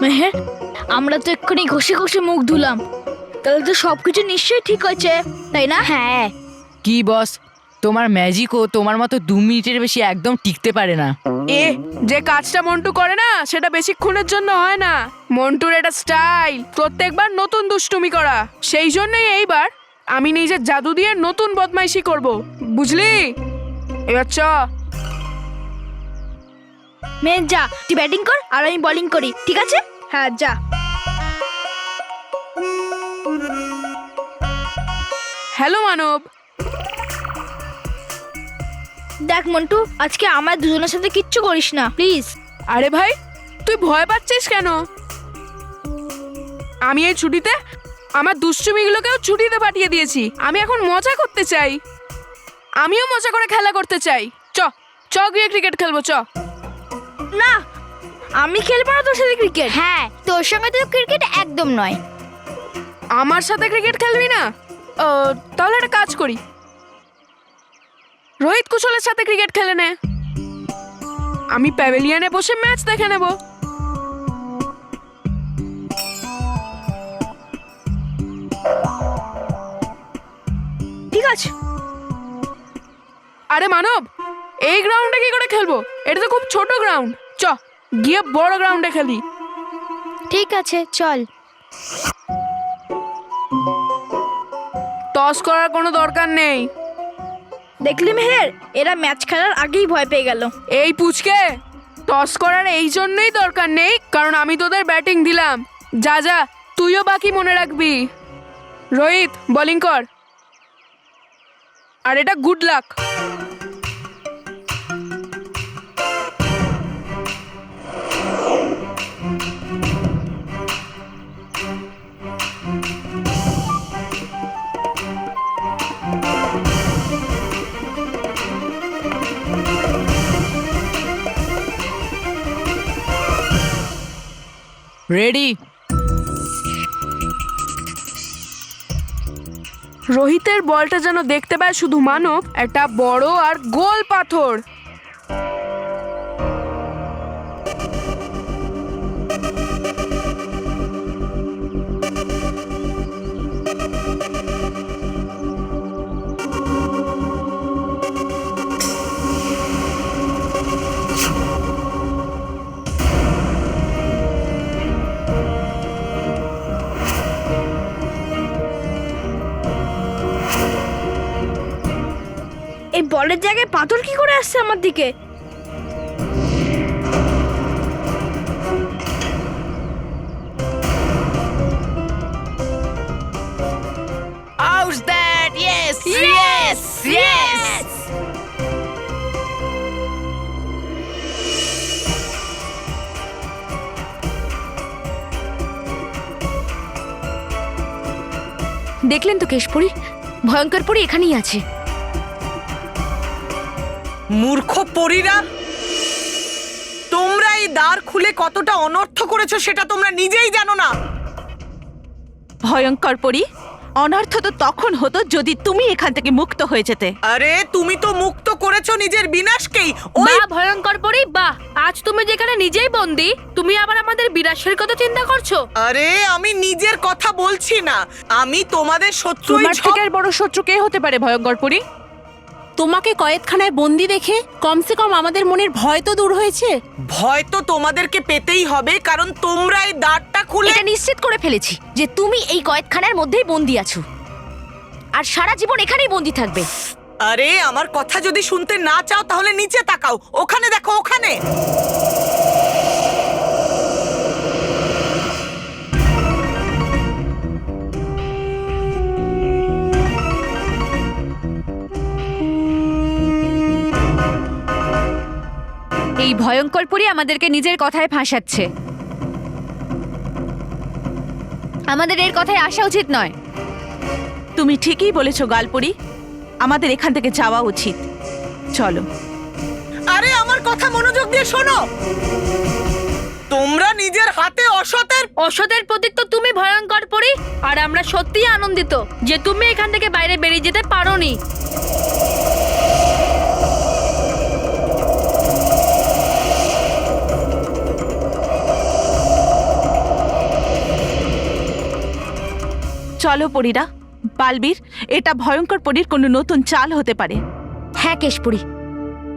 মেহের, আমরা তো এক্ষুনি ঘষে ঘষে মুখ ধুলাম, তাহলে তো সবকিছু নিশ্চয়ই ঠিক আছে, তাই না? হ্যাঁ। কি বস, তোমার ম্যাজিকও তোমার মতো 2 মিনিটের বেশি একদম টিকতে পারে না। যে কাজটা মন্টু করে না সেটা বেশিক্ষণের জন্য হয় না। মন্টুর এটা স্টাইল, প্রত্যেকবার নতুন দুষ্টুমি করা। সেই জন্যই এইবার আমি নিজের জাদু দিয়ে নতুন বদমাইশি করব, বুঝলি? এবার চ। মেহের যা, তুই ব্যাটিং কর আর আমি বোলিং করি, ঠিক আছে? হ্যাঁ যা। হ্যালো মানব। দেখ মন্টু, আজকে আমার দুজনের সাথে কিচ্ছু করিস না প্লিজ। আরে ভাই, তুই ভয় পাচ্ছিস কেন? আমি এই ছুটিতে আমার দুষ্টুমিগুলোকেও ছুটিতে পাঠিয়ে দিয়েছি। আমি এখন মজা করতে চাই, আমিও মজা করে খেলা করতে চাই। চ চ গিয়ে ক্রিকেট খেলবো, চ। না, আমি খেলবো না তোর সাথে ক্রিকেট। হ্যাঁ, তোর সঙ্গে তো ক্রিকেট একদম নয়। আমার সাথে ক্রিকেট খেলবি না? তাহলে একটা কাজ করি, রোহিত কুশলের সাথে ক্রিকেট খেলে নে। আমি প্যাভিলিয়নে বসে ম্যাচ দেখে নেব। ঠিক আছে। আরে মানব, এই গ্রাউন্ডে কি করে খেলবো? এটা তো খুব ছোট গ্রাউন্ড। চ গিয়ে বড় গ্রাউন্ডে খেলি। ঠিক আছে, চল। টস করার কোনো দরকার নেই। দেখলি মেহের, এরা ম্যাচ খেলার আগেই ভয় পেয়ে গেল। এই পুচকে, টস করার এই জন্যই দরকার নেই কারণ আমি তোদের ব্যাটিং দিলাম। যা যা, তুইও বাকি মনে রাখবি। রোহিত বোলিং কর, আর এটা গুড লাক। রেডি? রোহিতের বলটা যেন দেখতে পায় শুধু মানব, একটা বড় আর গোল পাথর। এই বলের জায়গায় পাথর কি করে আসছে আমার দিকে? How's that? Yes! Yes! Yes! দেখলেন তো কেশপুরী, ভয়ঙ্কর পরী এখানেই আছে। মূর্খ পরীরা, তোমরা এই দ্বার খুলে কতটা অনর্থ করেছো সেটা তোমরা নিজেই জানো না। ভয়ঙ্কর পরী, অনর্থ তো তখন হতো যদি তুমি এখান থেকে মুক্ত হয়ে যেতে। আরে তুমি তো মুক্ত করেছো নিজের বিনাশকেই। ওই বাহ ভয়ঙ্কর পরি, বাহ! আজ তুমি যেখানে নিজেই বন্দি, তুমি আবার আমাদের বিনাশের কথা চিন্তা করছো। আরে আমি নিজের কথা বলছি না, আমি তোমাদের শত্রুই। তোমার থেকে আর বড় শত্রু কে হতে পারে ভয়ঙ্কর পরী? তোমাকে কয়েদখানায় বন্দি দেখে কমসে কম আমাদের মনের ভয় তো দূর হয়েছে। ভয় তো তোমাদেরকে পেতেই হবে কারণ তোমরা এই দ্বারটা খুলে। এটা নিশ্চিত করে ফেলেছি যে তুমি এই কয়েদখানার মধ্যেই বন্দি আছো, আর সারা জীবন এখানেই বন্দি থাকবে। আরে আমার কথা যদি শুনতে না চাও তাহলে নিচে তাকাও, ওখানে দেখো, ওখানে। এই ভয়ঙ্কর পরী আমাদেরকে নিজের কথায় ফাঁসাচ্ছে। আমাদের এর কথায় আসা উচিত নয়। তুমি ঠিকই বলেছো গালপরি, আমাদের এখান থেকে যাওয়া উচিত। চলো। আরে আমার কথা মনোযোগ দিয়ে শোনো, তোমরা নিজের হাতে অসতের প্রতীক তো তুমি ভয়ঙ্কর পরি, আর আমরা সত্যিই আনন্দিত যে তুমি এখান থেকে বাইরে বেরিয়ে যেতে পারোনি। চলো পরীরা, বালবীর, এটা ভয়ঙ্কর পরীর কোনো নতুন চাল হতে পারে। হ্যাঁ কেশপুরী,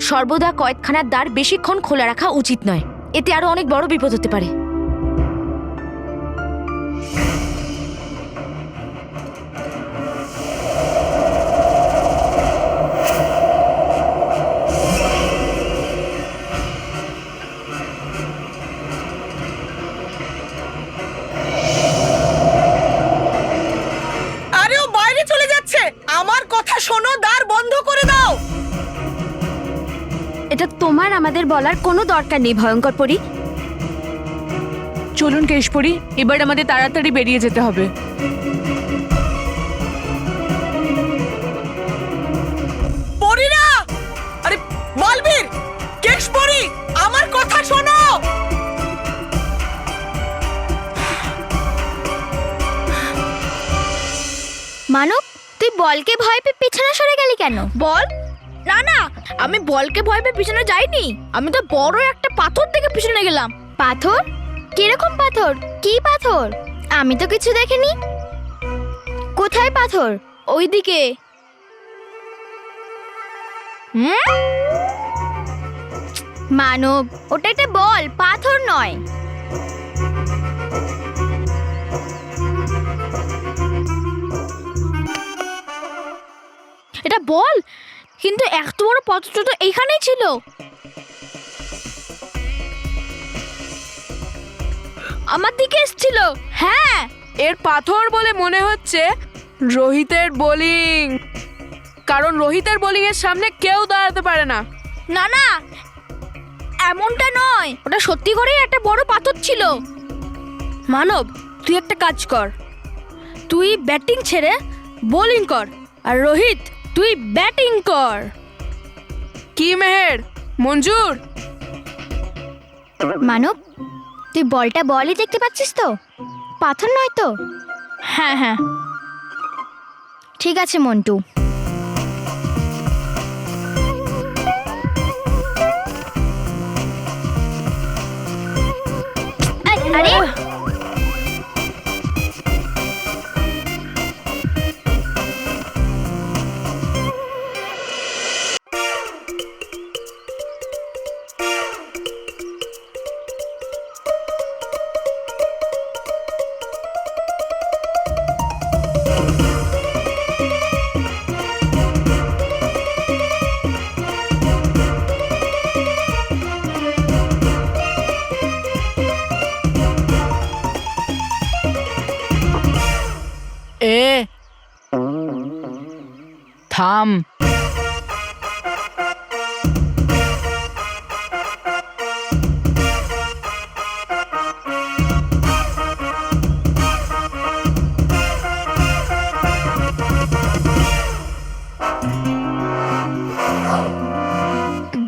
সর্বদা কয়েদখানার দ্বার বেশিক্ষণ খোলা রাখা উচিত নয়, এতে আরো অনেক বড় বিপদ হতে পারে। আরে ও বাইরে চলে যাচ্ছে, আমার কথা শোনো, দ্বার বন্ধ করে দাও। এটা তোমার আমাদের বলার কোনো দরকার নেই ভয়ঙ্কর পরী। চলুন কেশপুরী, এবার আমাদের তাড়াতাড়ি বেরিয়ে যেতে হবে। পরীরা, আরে বলবীর, কেশপরি, আমার কথা শোনো। মানব, তুই বলকে ভয় পেয়ে পিছনে সরে গেলি কেন? বল? না না, আমি বলকে ভয় পেয়ে পিছনে যাইনি, আমি তো বড় একটা পাথর থেকে পিছনে গেলাম। পাথর? কিরকম পাথর? কি পাথর? আমি তো কিছু দেখিনি। কোথায় পাথর? ওইদিকে। মানব, ওটা একটা বল, পাথর নয়। এটা বল, কিন্তু এত বড় পাথরটা তো এইখানেই ছিল। আমার দিকে এসেছিল। হ্যাঁ, এর পাথর বলে মনে হচ্ছে রোহিতের বোলিং, কারণ রোহিতের বোলিং এর সামনে কেউ দাঁড়াতে পারে না। না না, এমনটা নয়, ওটা সত্যি করেই একটা বড় পাথর ছিল। মানব, তুই একটা কাজ কর, তুই ব্যাটিং ছেড়ে বোলিং কর, আর রোহিত তুই ব্যাটিং কর। কি মেহের, মঞ্জুর? মানব, তুই বলটা বলই দেখতে পাচ্ছিস তো, পাথর নয় তো? হ্যাঁ হ্যাঁ, ঠিক আছে মন্টু। আরে এ থাম।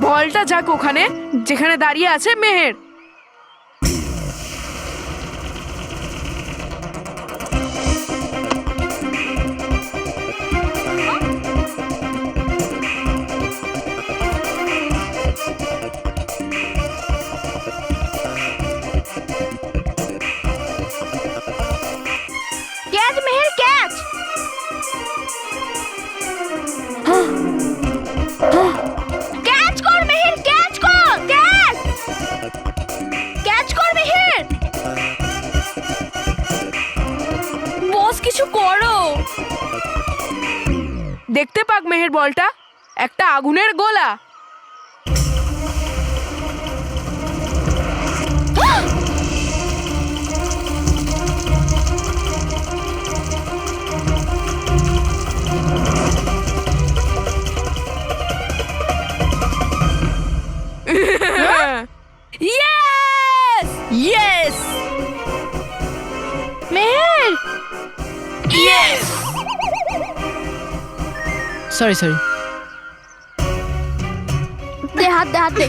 বলটা যাক ওখানে যেখানে দাঁড়িয়ে আছে Meher. Catch Meher, catch. Catch কর মেহের, ক্যাচ কর, ক্যাচ। ক্যাচ কর মেহের। বস কিছু করো। দেখতে পাক মেহের বলটা, একটা আগুনের গোলা। Yes yes Meher, yes. Sorry sorry. দে হাত, দে হাত, দে।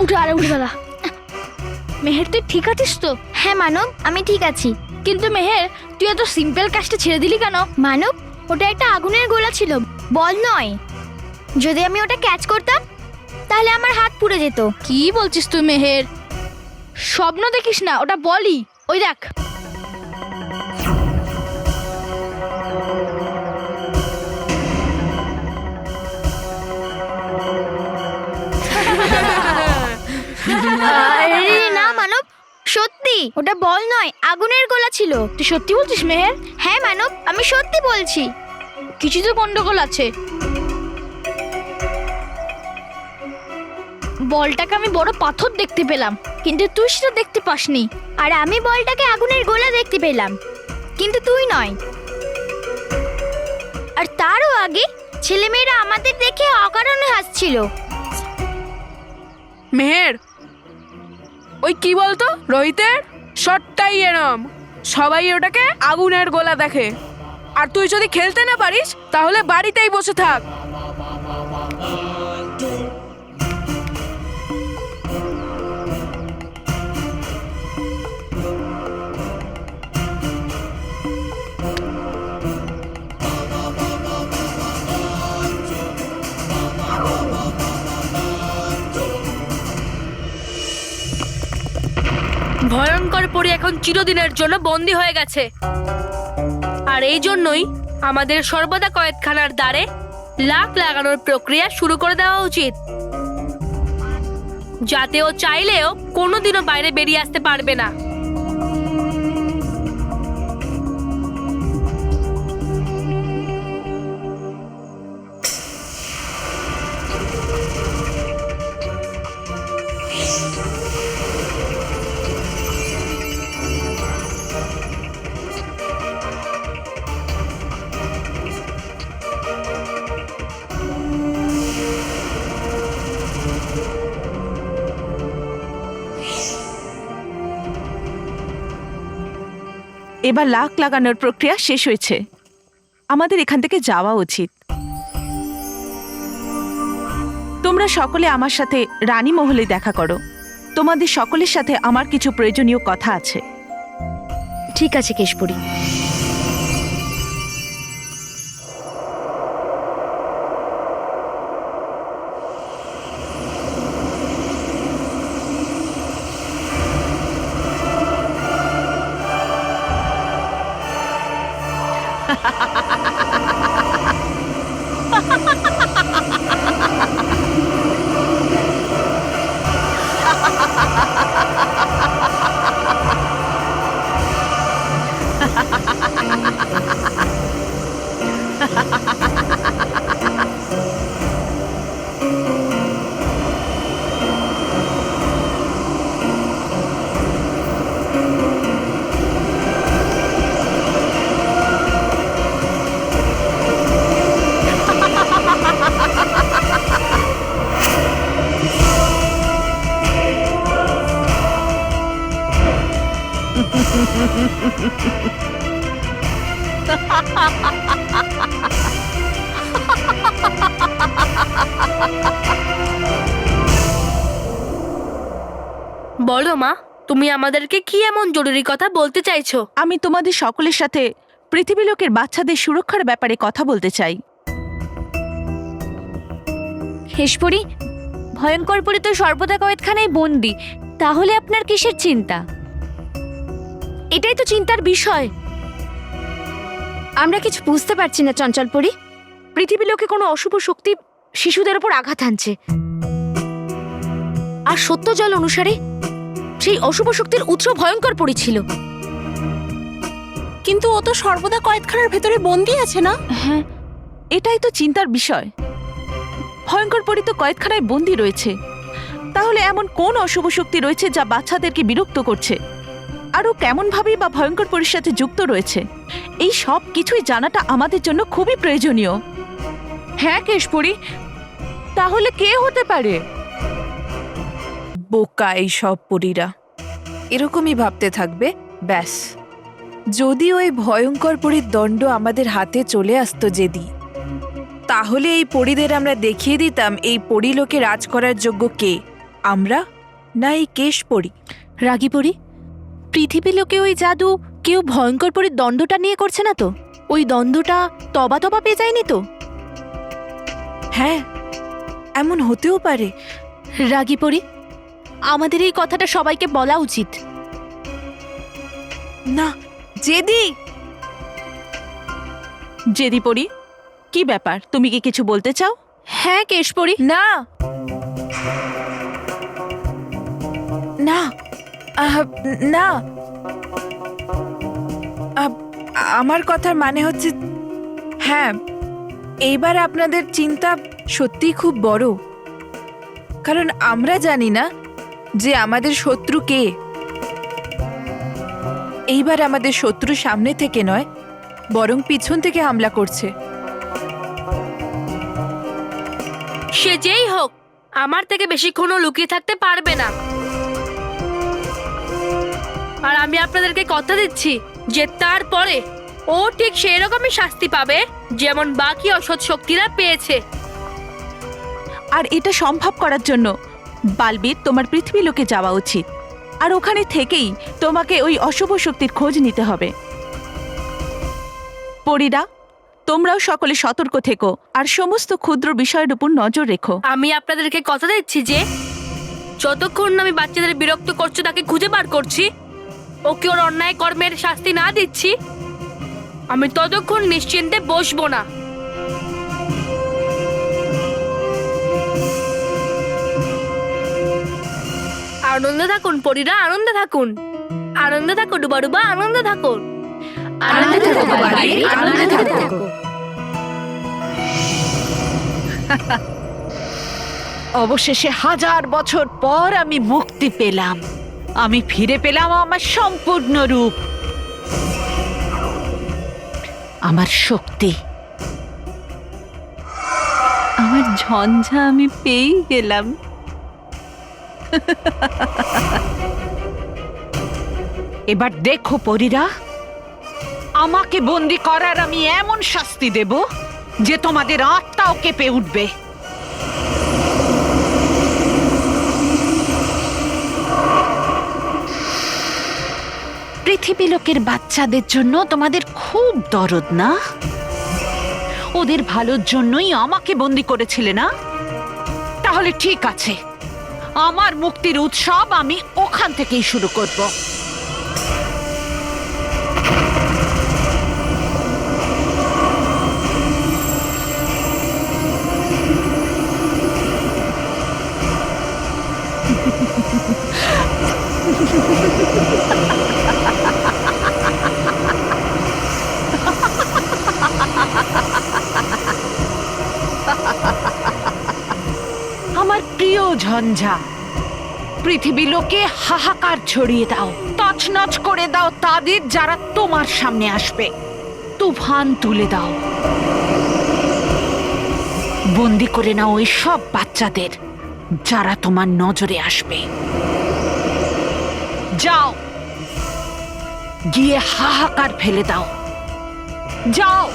উঠে, আরে উঠে দাদা। মেহের, তুই ঠিক আছিস তো? হ্যাঁ মানব, আমি ঠিক আছি। কিন্তু মেহের, তুই এত সিম্পল কাজটা ছেড়ে দিলি কেন? মানব, ওটা একটা আগুনের গোলা ছিল, বল নয়। যদি আমি ওটা ক্যাচ করতাম তাহলে আমার হাত পুড়ে যেত। কি বলছিস তুই মেহের? স্বপ্ন দেখিস না, ওটা বলই। ওই দেখ। পড়ি, ওটা বল নয়, আগুনের গোলা ছিল। তুই সত্যি বলছিস মেহের? হ্যাঁ মানব, আমি সত্যি বলছি। কিছু তো গন্ডগোল আছে। বলটাকে আমি বড় পাথর দেখতে পেলাম, কিন্তু তুই সেটা দেখতে পাসনি। আর আমি বলটাকে আগুনের গোলা দেখতে পেলাম, কিন্তু তুই নয়। আর তারও আগে ছেলেমেয়েরা আমাদের দেখে অকারণে হাসছিল। মেহের, ওই কি বলতো রোহিতের শটটাই এরম, সবাই ওটাকে আগুনের গোলা দেখে। আর তুই যদি খেলতে না পারিস তাহলে বাড়িতেই বসে থাক। ভয়ঙ্কর পরী এখন চিরদিনের জন্য বন্দী হয়ে গেছে। আর এই জন্যই আমাদের সর্বদা কয়েদখানার দ্বারে লাক লাগানোর প্রক্রিয়া শুরু করে দেওয়া উচিত, যাতে ও চাইলেও কোনোদিনও বাইরে বেরিয়ে আসতে পারবে না। এবার লাক লাগানোর প্রক্রিয়া শেষ হয়েছে, আমাদের এখান থেকে যাওয়া উচিত। তোমরা সকলে আমার সাথে রানী মহলে দেখা করো। তোমাদের সকলের সাথে আমার কিছু প্রয়োজনীয় কথা আছে। ঠিক আছে কেশপুরী। বলো মা, তুমি আমাদেরকে কি এমন জরুরি কথা বলতে চাইছো? আমি তোমাদের সকলের সাথে পৃথিবীলোকের বাচ্চাদের সুরক্ষার ব্যাপারে কথা বলতে চাই। কেশপুরী, ভয়ঙ্কর পরী তো সর্বদা কয়েদখানায় বন্দি, তাহলে আপনার কিসের চিন্তা? এটাই তো চিন্তার বিষয়। আমরা কিছু বুঝতে পারছি না চঞ্চল পরী। পৃথিবী লোকে কোনো অশুভ শক্তি শিশুদের উপর আঘাত হানছে, আর সত্য জল অনুসারে সেই অশুভ শক্তির উৎস ভয়ঙ্কর পরী ছিল। কিন্তু ও তো সর্বদা কয়েদখানার ভেতরে বন্দি আছে না? হ্যাঁ, এটাই তো চিন্তার বিষয়। ভয়ঙ্কর পরী তো কয়েদখানায় বন্দি রয়েছে, তাহলে এমন কোন অশুভ শক্তি রয়েছে যা বাচ্চাদেরকে বিরক্ত করছে? আরও কেমন ভাবেই বা ভয়ঙ্কর পরীর সাথে যুক্ত রয়েছে? এই সব কিছুই জানাটা আমাদের জন্য খুবই প্রয়োজনীয়। হ্যাঁ কেশপুরী, তাহলে কে হতে পারে? বোকা এই সব পরীরা এরকমই ভাবতে থাকবে। ব্যাস, যদি ওই ভয়ঙ্কর পরীর দণ্ড আমাদের হাতে চলে আসতো যেদি, তাহলে এই পরীদের আমরা দেখিয়ে দিতাম এই পরীলোকে রাজ করার যোগ্য কে, আমরা না এই কেশপরী। রাগী পরী, পৃথিবী লোকে ওই জাদু কেউ ভয়ঙ্কর পরীর দণ্ডটা নিয়ে করছে না তো? ওই দণ্ডটা তবা তবা পেয়ে যায়নি তো? হ্যাঁ, এমন হতেও পারে। রাগী পরী, আমাদের এই কথাটা সবাইকে বলা উচিত। না যেদি, জেদি পরী, কি ব্যাপার? তুমি কি কিছু বলতে চাও? হ্যাঁ কেশপুরী। না না, না, আমার কথার মানে হচ্ছে, হ্যাঁ, এইবার আপনাদের চিন্তা সত্যিই খুব বড়, কারণ আমরা জানি না যে আমাদের শত্রু কে। এইবার আমাদের শত্রু সামনে থেকে নয়, বরং পিছন থেকে হামলা করছে। সে যেই হোক, আমার থেকে বেশিক্ষণও লুকিয়ে থাকতে পারবে না। আর আমি আপনাদেরকে কথা দিচ্ছি যে তারপরে ও ঠিক সেই রকমই শাস্তি পাবে যেমন বাকি অসৎ শক্তিরা পেয়েছে। আর এটা সম্ভব করার জন্য বালবীর তোমার পৃথিবী লোকে যাওয়া উচিত, আর ওখানে থেকেই তোমাকে ওই অশুভ শক্তির খোঁজ নিতে হবে। পরীরা, তোমরাও সকলে সতর্ক থেকো আর সমস্ত ক্ষুদ্র বিষয়ের উপর নজর রেখো। আমি আপনাদেরকে কথা দিচ্ছি যে যতক্ষণ না আমি বাচ্চাদের বিরক্ত করছি তাকে খুঁজে বার করছি, ওকে ওর অন্যায় কর্মের শাস্তি না দিচ্ছি, আমি ততক্ষণ নিশ্চিন্তে বসবো না। আনন্দে থাকুন পরীরা, আনন্দে থাকুন, আনন্দে থাকো ডুবাডুবা, আনন্দে থাকুন। অবশেষে 1000 বছর পর আমি মুক্তি পেলাম। আমি ফিরে পেলাম আমার সম্পূর্ণ রূপ, আমার শক্তি। আমার ঝঞ্ঝা আমি পেয়েই গেলাম। এবার দেখো পরীরা, আমাকে বন্দি করার আমি এমন শাস্তি দেব যে তোমাদের আত্মাও কেঁপে উঠবে। পৃথিবী লোকের বাচ্চাদের জন্য তোমাদের খুব দরদ না? ওদের ভালোর জন্যই আমাকে বন্দি করেছিলে না? তাহলে ঠিক আছে, আমার মুক্তির উৎসব আমি ওখান থেকেই শুরু করব। আমার প্রিয় ঝঞ্ঝা, পৃথিবী লোকে হাহাকার ছড়িয়ে দাও, তছনছ করে দাও তাদের যারা তোমার সামনে আসবে, তুফান তুলে দাও, বন্দি করে নাও ওই সব বাচ্চাদের যারা তোমার নজরে আসবে। যাও, গিয়ে হাহাকার ফেলে দাও, যাও।